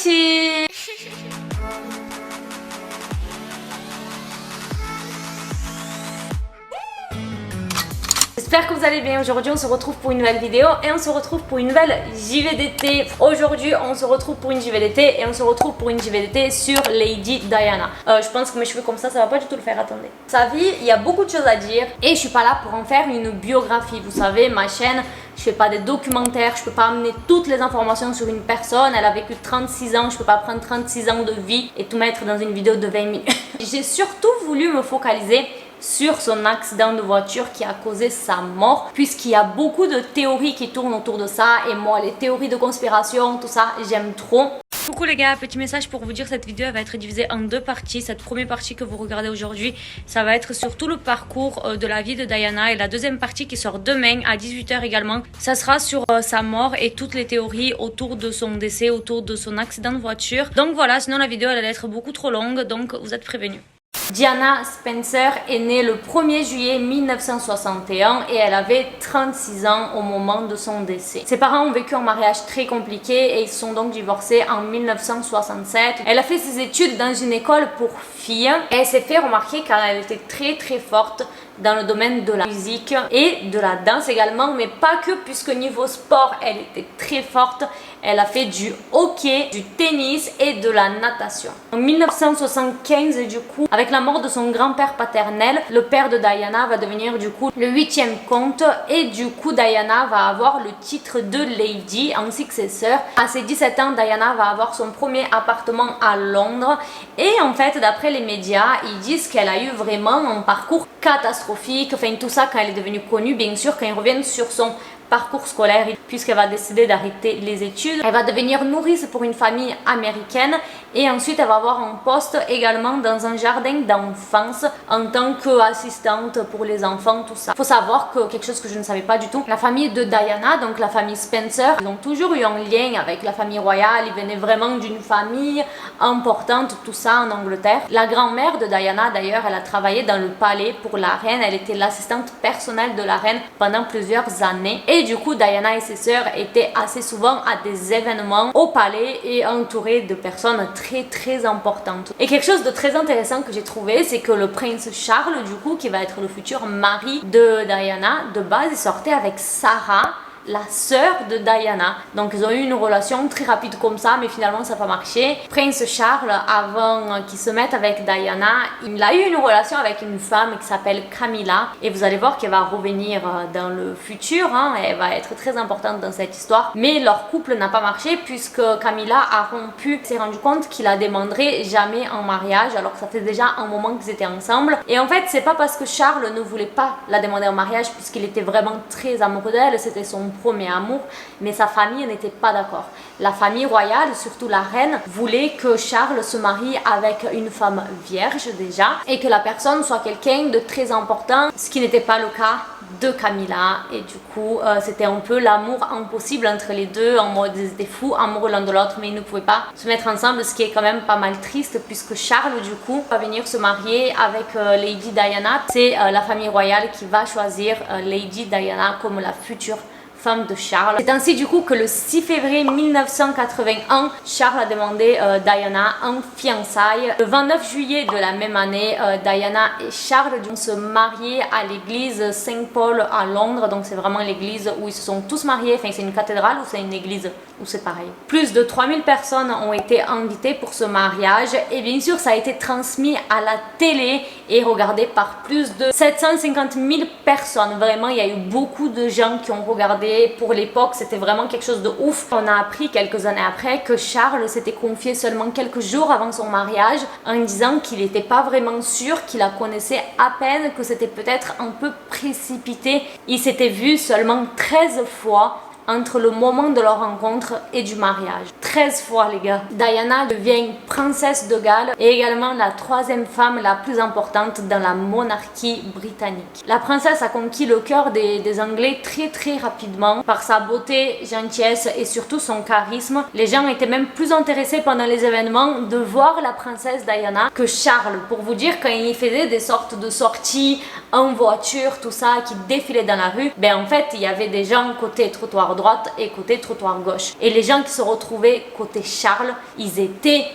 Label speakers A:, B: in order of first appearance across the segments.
A: amici! J'espère que vous allez bien. Aujourd'hui on se retrouve pour une nouvelle vidéo et on se retrouve pour une nouvelle JV d'été. Aujourd'hui on se retrouve pour une JV d'été et on se retrouve pour une JV d'été sur Lady Diana. Je pense que mes cheveux comme ça va pas du tout le faire, attendez. Sa vie, il y a beaucoup de choses à dire et je suis pas là pour en faire une biographie. Vous savez, ma chaîne, je fais pas des documentaires, je peux pas amener toutes les informations sur une personne. Elle a vécu 36 ans, je peux pas prendre 36 ans de vie et tout mettre dans une vidéo de 20 minutes. J'ai surtout voulu me focaliser sur son accident de voiture qui a causé sa mort, puisqu'il y a beaucoup de théories qui tournent autour de ça, et moi les théories de conspiration, tout ça, j'aime trop. Coucou les gars, petit message pour vous dire, cette vidéo elle va être divisée en deux parties. Cette première partie que vous regardez aujourd'hui, ça va être sur tout le parcours de la vie de Diana, et la deuxième partie qui sort demain à 18 h également, ça sera sur sa mort et toutes les théories autour de son décès, autour de son accident de voiture. Donc voilà, sinon la vidéo elle allait être beaucoup trop longue, donc vous êtes prévenus. Diana Spencer est née le 1er juillet 1961 et elle avait 36 ans au moment de son décès. Ses parents ont vécu un mariage très compliqué et ils se sont donc divorcés en 1967. Elle a fait ses études dans une école pour filles et elle s'est fait remarquer car elle était très forte dans le domaine de la musique et de la danse également, mais pas que, puisque niveau sport elle était très forte. Elle a fait du hockey, du tennis et de la natation. En 1975 du coup, avec la mort de son grand-père paternel, le père de Diana va devenir du coup le 8e comte et du coup Diana va avoir le titre de Lady ainsi que ses sœurs. À ses 17 ans, Diana va avoir son premier appartement à Londres et en fait d'après les médias, ils disent qu'elle a eu vraiment un parcours catastrophique, enfin tout ça quand elle est devenue connue, bien sûr quand ils reviennent sur son parcours scolaire, puisqu'elle va décider d'arrêter les études. Elle va devenir nourrice pour une famille américaine et ensuite elle va avoir un poste également dans un jardin d'enfance en tant qu'assistante pour les enfants, tout ça. Faut savoir que quelque chose que je ne savais pas du tout, la famille de Diana, donc la famille Spencer, ils ont toujours eu un lien avec la famille royale, ils venaient vraiment d'une famille importante, tout ça en Angleterre. La grand-mère de Diana d'ailleurs, elle a travaillé dans le palais pour la reine, elle était l'assistante personnelle de la reine pendant plusieurs années. Et du coup, Diana et ses sœurs étaient assez souvent à des événements au palais et entourées de personnes très importantes. Et quelque chose de très intéressant que j'ai trouvé, c'est que le prince Charles, du coup, qui va être le futur mari de Diana, de base, il sortait avec Sarah, la sœur de Diana. Donc ils ont eu une relation très rapide comme ça, mais finalement ça n'a pas marché. Prince Charles, avant qu'il se mette avec Diana, il a eu une relation avec une femme qui s'appelle Camilla, et vous allez voir qu'elle va revenir dans le futur, hein. Elle va être très importante dans cette histoire, mais leur couple n'a pas marché puisque Camilla a rompu, s'est rendu compte qu'il la demanderait jamais en mariage alors que ça fait déjà un moment qu'ils étaient ensemble. Et en fait c'est pas parce que Charles ne voulait pas la demander en mariage, puisqu'il était vraiment très amoureux d'elle, c'était son premier amour, mais sa famille n'était pas d'accord. La famille royale, surtout la reine, voulait que Charles se marie avec une femme vierge déjà et que la personne soit quelqu'un de très important, ce qui n'était pas le cas de Camilla. Et du coup c'était un peu l'amour impossible entre les deux, en mode ils étaient fous amoureux l'un de l'autre mais ils ne pouvaient pas se mettre ensemble, ce qui est quand même pas mal triste puisque Charles du coup va venir se marier avec Lady Diana. C'est la famille royale qui va choisir Lady Diana comme la future femme de Charles. C'est ainsi du coup que le 6 février 1981, Charles a demandé Diana en fiançailles. Le 29 juillet de la même année, Diana et Charles vont se marier à l'église Saint-Paul à Londres. Donc c'est vraiment l'église où ils se sont tous mariés. Enfin c'est une cathédrale ou c'est une église où c'est pareil. Plus de 3000 personnes ont été invitées pour ce mariage et bien sûr ça a été transmis à la télé et regardé par plus de 750 000 personnes. Vraiment il y a eu beaucoup de gens qui ont regardé. Pour l'époque c'était vraiment quelque chose de ouf. On a appris quelques années après que Charles s'était confié seulement quelques jours avant son mariage en disant qu'il n'était pas vraiment sûr, qu'il la connaissait à peine, que c'était peut-être un peu précipité. Il s'était vu seulement 13 fois entre le moment de leur rencontre et du mariage. 13 fois les gars. Diana devient princesse de Galles et également la 3e femme la plus importante dans la monarchie britannique. La princesse a conquis le cœur des Anglais très rapidement par sa beauté, gentillesse et surtout son charisme. Les gens étaient même plus intéressés pendant les événements de voir la princesse Diana que Charles. Pour vous dire, quand il faisait des sortes de sorties en voiture, tout ça, qui défilaient dans la rue, ben en fait, il y avait des gens côté trottoir droite et côté trottoir gauche. Et les gens qui se retrouvaient côté Charles, ils étaient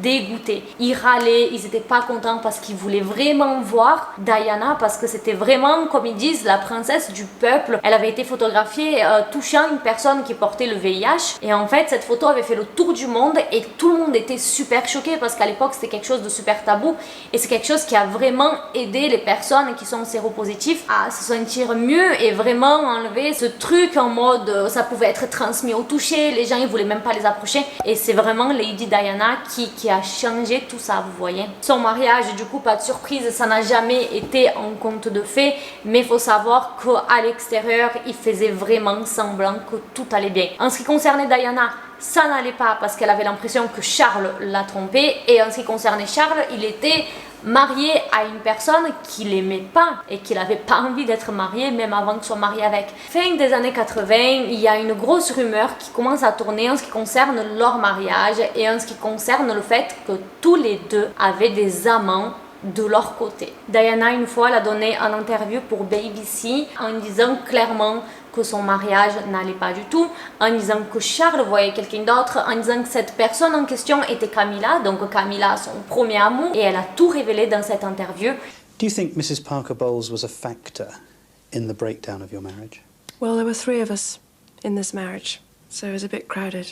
A: dégoûtés, ils râlaient, ils n'étaient pas contents parce qu'ils voulaient vraiment voir Diana, parce que c'était vraiment, comme ils disent, la princesse du peuple. Elle avait été photographiée touchant une personne qui portait le VIH, et en fait cette photo avait fait le tour du monde et tout le monde était super choqué parce qu'à l'époque c'était quelque chose de super tabou, et c'est quelque chose qui a vraiment aidé les personnes qui sont séropositifs à se sentir mieux et vraiment enlever ce truc en mode ça pouvait être transmis au toucher, les gens ils voulaient même pas les approcher, et c'est vraiment Lady Diana qui a changé tout ça, vous voyez. Son mariage, du coup, pas de surprise, ça n'a jamais été en conte de fées, mais il faut savoir qu'à l'extérieur, il faisait vraiment semblant que tout allait bien. En ce qui concernait Diana, ça n'allait pas parce qu'elle avait l'impression que Charles l'a trompée, et en ce qui concernait Charles, il était marié à une personne qu'il aimait pas et qu'il n'avait pas envie d'être marié même avant qu'il soit marié avec. Fin des années 80, il y a une grosse rumeur qui commence à tourner en ce qui concerne leur mariage et en ce qui concerne le fait que tous les deux avaient des amants de leur côté. Diana, une fois, elle a donné un interview pour BBC en disant clairement que son mariage n'allait pas du tout, en disant que Charles voyait quelqu'un d'autre, en disant que cette personne en question était Camilla, donc Camilla, son premier amour, et elle a tout révélé dans cette interview.
B: Do you think Mrs. Parker Bowles was a factor in the breakdown of your marriage?
C: Well, there were 3 of us in this marriage, so it was a bit crowded.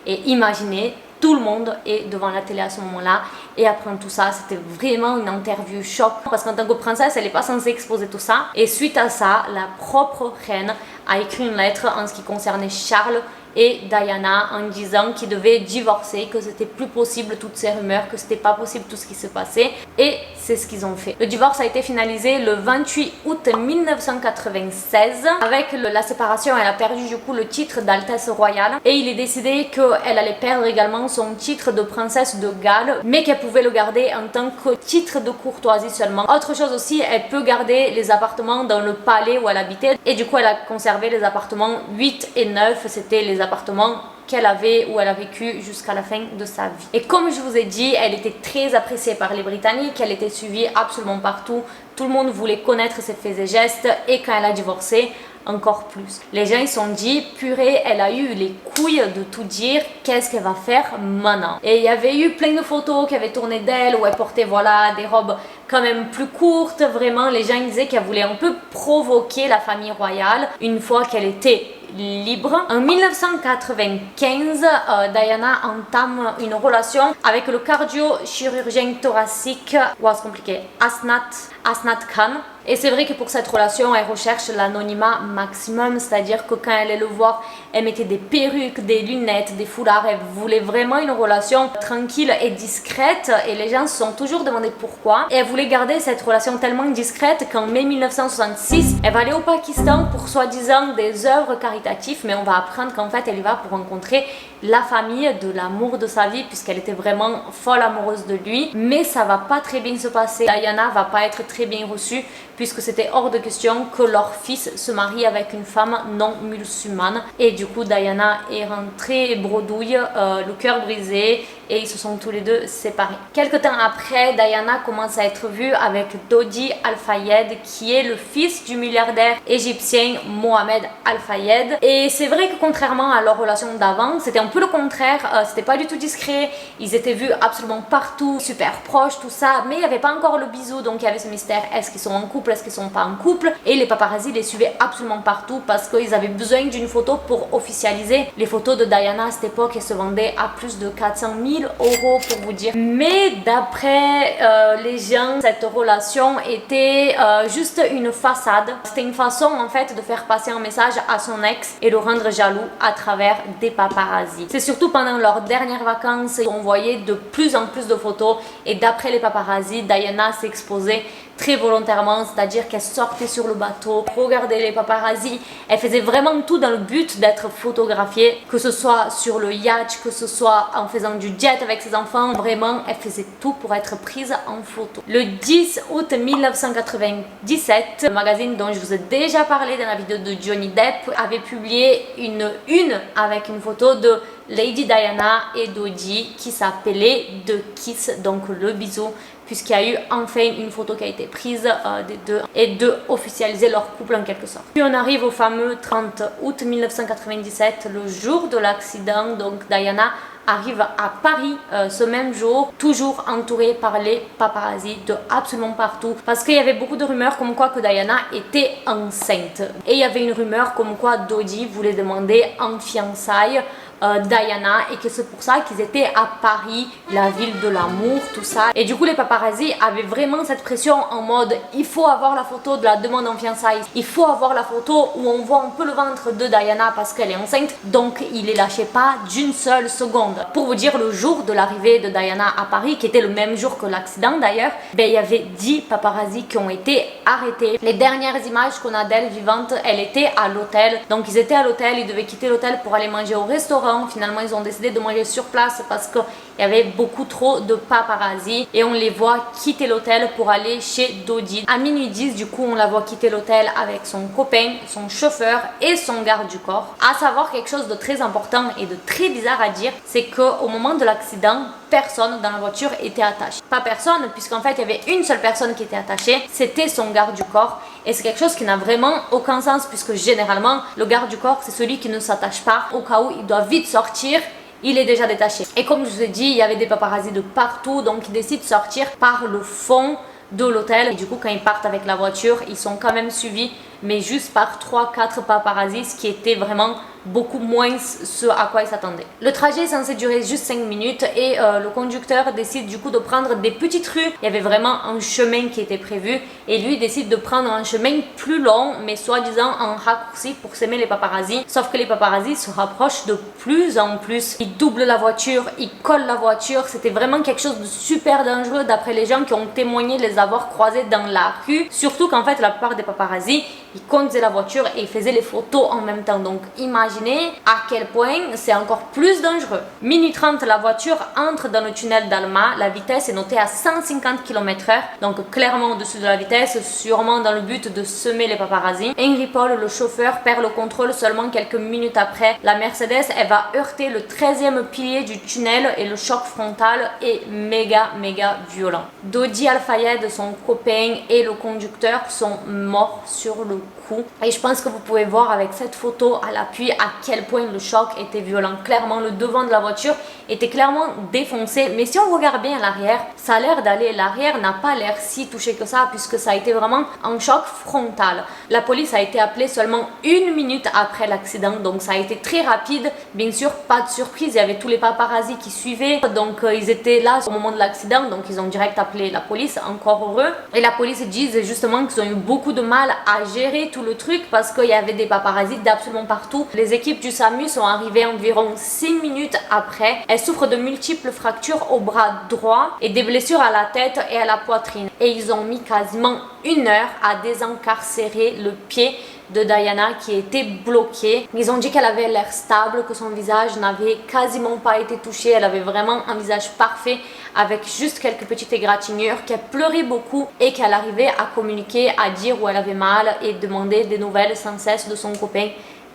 A: Et imaginez, tout le monde est devant la télé à ce moment-là, et après tout ça, c'était vraiment une interview choc, parce qu'en tant que princesse, elle n'est pas censée exposer tout ça, et suite à ça, la propre reine a écrit une lettre en ce qui concernait Charles et Diana en disant qu'ils devaient divorcer, que c'était plus possible toutes ces rumeurs, que c'était pas possible tout ce qui se passait, et c'est ce qu'ils ont fait. Le divorce a été finalisé le 28 août 1996. Avec la séparation, elle a perdu du coup le titre d'Altesse Royale, et il est décidé qu'elle allait perdre également son titre de princesse de Galles, mais qu'elle pouvait le garder en tant que titre de courtoisie seulement. Autre chose aussi, elle peut garder les appartements dans le palais où elle habitait, et du coup elle a conservé les appartements 8 et 9, c'était les appartements qu'elle avait, où elle a vécu jusqu'à la fin de sa vie. Et comme je vous ai dit, elle était très appréciée par les Britanniques, elle était suivie absolument partout, tout le monde voulait connaître ses faits et gestes, et quand elle a divorcé, encore plus. Les gens ils se sont dit, purée, elle a eu les couilles de tout dire, qu'est-ce qu'elle va faire maintenant? Et il y avait eu plein de photos qui avaient tourné d'elle où elle portait voilà des robes quand même plus courtes, vraiment les gens disaient qu'elle voulait un peu provoquer la famille royale une fois qu'elle était libre. En 1995, Diana entame une relation avec le cardio-chirurgien thoracique, c'est compliqué, Asnat Khan. Et c'est vrai que pour cette relation, elle recherche l'anonymat maximum, c'est-à-dire que quand elle allait le voir, elle mettait des perruques, des lunettes, des foulards, elle voulait vraiment une relation tranquille et discrète, et les gens se sont toujours demandé pourquoi. Et elle voulait garder cette relation tellement discrète qu'en mai 1966, elle va aller au Pakistan pour soi-disant des œuvres caritatives, mais on va apprendre qu'en fait elle y va pour rencontrer la famille de l'amour de sa vie, puisqu'elle était vraiment folle amoureuse de lui. Mais ça va pas très bien se passer, Diana va pas être très bien reçue, puisque c'était hors de question que leur fils se marie avec une femme non musulmane. Et du coup, Diana est rentrée bredouille, le cœur brisé, et ils se sont tous les deux séparés. Quelque temps après, Diana commence à être vue avec Dodi Al Fayed, qui est le fils du milliardaire égyptien Mohamed Al Fayed. Et c'est vrai que contrairement à leur relation d'avant, c'était un peu le contraire, c'était pas du tout discret, ils étaient vus absolument partout, super proches, tout ça, mais il n'y avait pas encore le bisou, donc il y avait ce mystère, est-ce qu'ils sont en couple, est-ce qu'ils sont pas en couple? Et les paparazzis les suivaient absolument partout parce qu'ils avaient besoin d'une photo pour officialiser. Les photos de Diana à cette époque, elles se vendaient à plus de 400 000 € pour vous dire. Mais d'après les gens, cette relation était juste une façade. C'était une façon en fait de faire passer un message à son ex et le rendre jaloux à travers des paparazzis. C'est surtout pendant leurs dernières vacances qu'on voyait de plus en plus de photos, et d'après les paparazzis, Diana s'est exposée très volontairement, c'est-à-dire qu'elle sortait sur le bateau, regardait les paparazzis, elle faisait vraiment tout dans le but d'être photographiée, que ce soit sur le yacht, que ce soit en faisant du jet avec ses enfants, vraiment elle faisait tout pour être prise en photo. Le 10 août 1997, le magazine dont je vous ai déjà parlé dans la vidéo de Johnny Depp avait publié une avec une photo de Lady Diana et Dodi qui s'appelait The Kiss, donc le bisou, puisqu'il y a eu enfin une photo qui a été prise des deux et de officialiser leur couple en quelque sorte. Puis on arrive au fameux 30 août 1997, le jour de l'accident. Donc Diana arrive à Paris ce même jour, toujours entourée par les paparazzi de absolument partout, parce qu'il y avait beaucoup de rumeurs comme quoi que Diana était enceinte, et il y avait une rumeur comme quoi Dodi voulait demander en fiançailles Diana, et que c'est pour ça qu'ils étaient à Paris, la ville de l'amour, tout ça. Et du coup les paparazzi avaient vraiment cette pression en mode il faut avoir la photo de la demande en fiançailles, il faut avoir la photo où on voit un peu le ventre de Diana parce qu'elle est enceinte. Donc ils les lâchaient pas d'une seule seconde. Pour vous dire, le jour de l'arrivée de Diana à Paris, qui était le même jour que l'accident d'ailleurs, ben, il y avait 10 paparazzi qui ont été arrêtés. Les dernières images qu'on a d'elle vivante, elle était à l'hôtel. Donc ils étaient à l'hôtel, ils devaient quitter l'hôtel pour aller manger au restaurant. Finalement ils ont décidé de manger sur place parce qu'il y avait beaucoup trop de paparazzi, et on les voit quitter l'hôtel pour aller chez Dodi. À minuit 10 du coup on la voit quitter l'hôtel avec son copain, son chauffeur et son garde du corps. À savoir quelque chose de très important et de très bizarre à dire, c'est qu'au moment de l'accident, personne dans la voiture était attaché. Pas personne, puisqu'en fait il y avait une seule personne qui était attachée, c'était son garde du corps. Et c'est quelque chose qui n'a vraiment aucun sens, puisque généralement le garde du corps c'est celui qui ne s'attache pas au cas où il doit vite sortir, il est déjà détaché. Et comme je vous ai dit, il y avait des paparazzi de partout, donc ils décident de sortir par le fond de l'hôtel. Et du coup quand ils partent avec la voiture, ils sont quand même suivis, mais juste par 3-4 paparazzi, ce qui était vraiment beaucoup moins ce à quoi ils s'attendaient. Le trajet est censé durer juste 5 minutes, et le conducteur décide du coup de prendre des petites rues. Il y avait vraiment un chemin qui était prévu, et lui décide de prendre un chemin plus long, mais soi-disant en raccourci pour s'aimer les paparazzi. Sauf que les paparazzi se rapprochent de plus en plus. Ils doublent la voiture, ils collent la voiture. C'était vraiment quelque chose de super dangereux d'après les gens qui ont témoigné les avoir croisés dans la rue. Surtout qu'en fait la plupart des paparazzi, ils conduisaient la voiture et ils faisaient les photos en même temps. Donc imaginez à quel point c'est encore plus dangereux. Minuit 30, la voiture entre dans le tunnel d'Alma. La vitesse est notée à 150 km/h. Donc clairement au-dessus de la vitesse, sûrement dans le but de semer les paparazzi. Henry Paul, le chauffeur, perd le contrôle seulement quelques minutes après. La Mercedes, elle va heurter le 13e pilier du tunnel, et le choc frontal est méga violent. Dodi Al-Fayed, son copain et le conducteur sont morts sur le coup. Et je pense que vous pouvez voir avec cette photo à l'appui à quel point le choc était violent. Clairement le devant de la voiture était clairement défoncé, mais si on regarde bien à l'arrière, ça a l'air d'aller. L'arrière n'a pas l'air si touché que ça, puisque ça a été vraiment un choc frontal. La police a été appelée seulement 1 minute après l'accident, donc ça a été très rapide. Bien sûr, pas de surprise, il y avait tous les paparazzi qui suivaient, donc ils étaient là au moment de l'accident, donc ils ont direct appelé la police, encore heureux. Et la police dit justement qu'ils ont eu beaucoup de mal à gérer tout le truc parce qu'il y avait des paparazzi d'absolument partout. Les équipes du SAMU sont arrivées environ 6 minutes après. Elle souffre de multiples fractures au bras droit et des blessures à la tête et à la poitrine. Et ils ont mis quasiment 1 heure à désencarcérer le pied de Diana qui était bloquée. Ils ont dit qu'elle avait l'air stable, que son visage n'avait quasiment pas été touché. Elle avait vraiment un visage parfait avec juste quelques petites égratignures, qu'elle pleurait beaucoup et qu'elle arrivait à communiquer, à dire où elle avait mal et demander des nouvelles sans cesse de son copain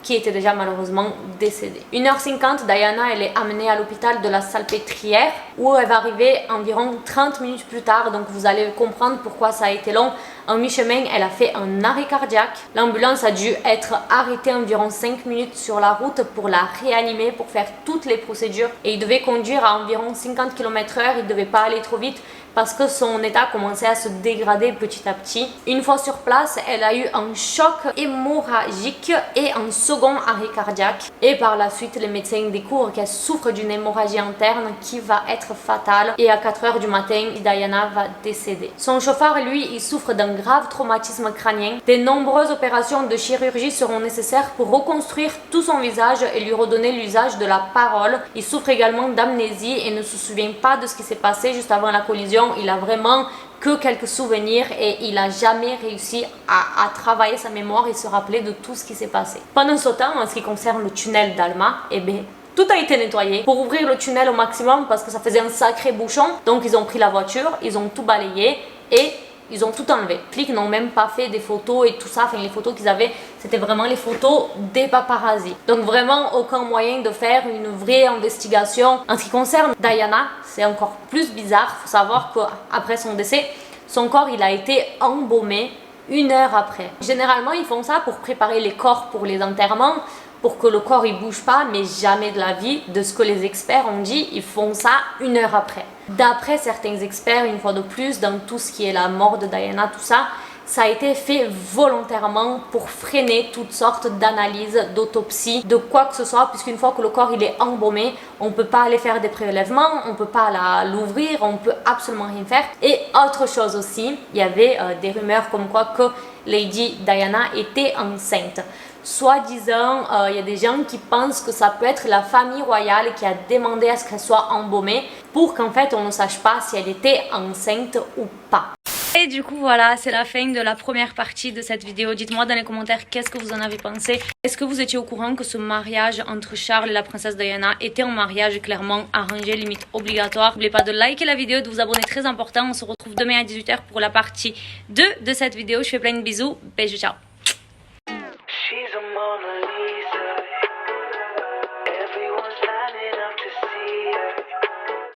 A: qui était déjà malheureusement décédé. 1h50, Diana elle est amenée à l'hôpital de la Salpêtrière où elle va arriver environ 30 minutes plus tard, donc vous allez comprendre pourquoi ça a été long. En mi-chemin, elle a fait un arrêt cardiaque. L'ambulance a dû être arrêtée environ 5 minutes sur la route pour la réanimer, pour faire toutes les procédures. Et il devait conduire à environ 50 km/h, il ne devait pas aller trop vite parce que son état commençait à se dégrader petit à petit. Une fois sur place, elle a eu un choc hémorragique et un second arrêt cardiaque. Et par la suite, les médecins découvrent qu'elle souffre d'une hémorragie interne qui va être fatale. Et à 4 h du matin, Diana va décéder. Son chauffeur, lui, il souffre d'un grave traumatisme crânien. De nombreuses opérations de chirurgie seront nécessaires pour reconstruire tout son visage et lui redonner l'usage de la parole. Il souffre également d'amnésie et ne se souvient pas de ce qui s'est passé juste avant la collision. Il a vraiment que quelques souvenirs et il n'a jamais réussi à travailler sa mémoire et se rappeler de tout ce qui s'est passé. Pendant ce temps, en ce qui concerne le tunnel d'Alma, eh bien, tout a été nettoyé pour ouvrir le tunnel au maximum parce que ça faisait un sacré bouchon. Donc ils ont pris la voiture, ils ont tout balayé et ils ont tout enlevé. Les flics n'ont même pas fait des photos et tout ça. Enfin, les photos qu'ils avaient, c'était vraiment les photos des paparazzis. Donc vraiment aucun moyen de faire une vraie investigation. En ce qui concerne Diana, c'est encore plus bizarre. Il faut savoir qu'après son décès, son corps il a été embaumé 1 heure après. Généralement, ils font ça pour préparer les corps pour les enterrements, pour que le corps il bouge pas, mais jamais de la vie. De ce que les experts ont dit, ils font ça 1 heure après. D'après certains experts, une fois de plus, dans tout ce qui est la mort de Diana, tout ça, ça a été fait volontairement pour freiner toutes sortes d'analyses, d'autopsies, de quoi que ce soit, puisqu'une fois que le corps il est embaumé, on ne peut pas aller faire des prélèvements, on ne peut pas l'ouvrir, on ne peut absolument rien faire. Et autre chose aussi, il y avait des rumeurs comme quoi que Lady Diana était enceinte. Soi-disant, il y a des gens qui pensent que ça peut être la famille royale qui a demandé à ce qu'elle soit embaumée pour qu'en fait on ne sache pas si elle était enceinte ou pas. Et du coup voilà, c'est la fin de la première partie de cette vidéo. Dites-moi dans les commentaires qu'est-ce que vous en avez pensé. Est-ce que vous étiez au courant que ce mariage entre Charles et la princesse Diana était un mariage clairement arrangé, limite obligatoire? N'oubliez pas de liker la vidéo, de vous abonner, très important. On se retrouve demain à 18 h pour la partie 2 de cette vidéo. Je fais plein de bisous, bisous, ciao.